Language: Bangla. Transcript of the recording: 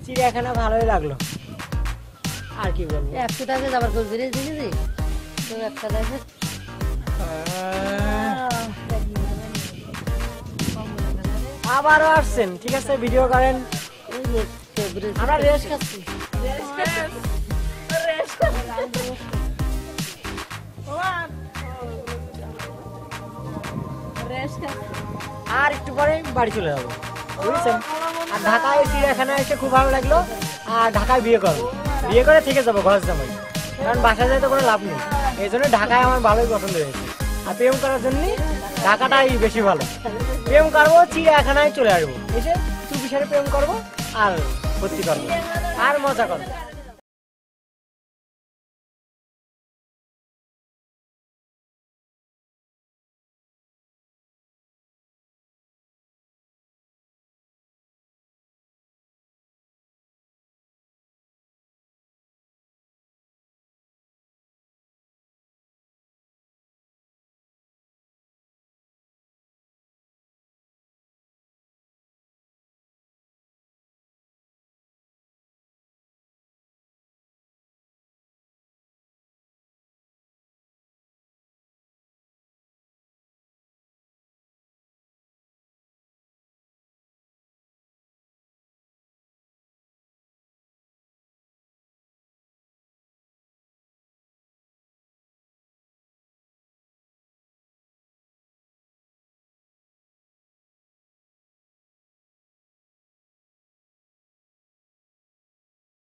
চিড়িয়াখানা ভালোই লাগলো, আর কি বলবো। 100 টাকা যাবার করে বেরিয়ে দিয়েছি তো একটা দেখে আবারও আসছেন, ঠিক আছে ভিডিও করেন, আমরা রেস্ট খাচ্ছি। আর একটু পরে বাড়ি চলে যাবো, বুঝছেন। আর ঢাকায় চিড়িয়াখানা এসে খুব ভালো লাগলো, আর ঢাকায় বিয়ে করবো, বিয়ে করে থেকে যাবো ঘর জামাই, কারণ বাসা যেতে কোনো লাভ নেই। এই জন্য ঢাকায় আমার ভালোই পছন্দ হয়েছে। আর প্রেম করার জন্য ঢাকাটাই বেশি ভালো। প্রেম করবো, চিড়িয়াখানায় চলে আসবো, এসে চুপি সারে প্রেম করবো আর ভর্তি করবো আর মজা করবো।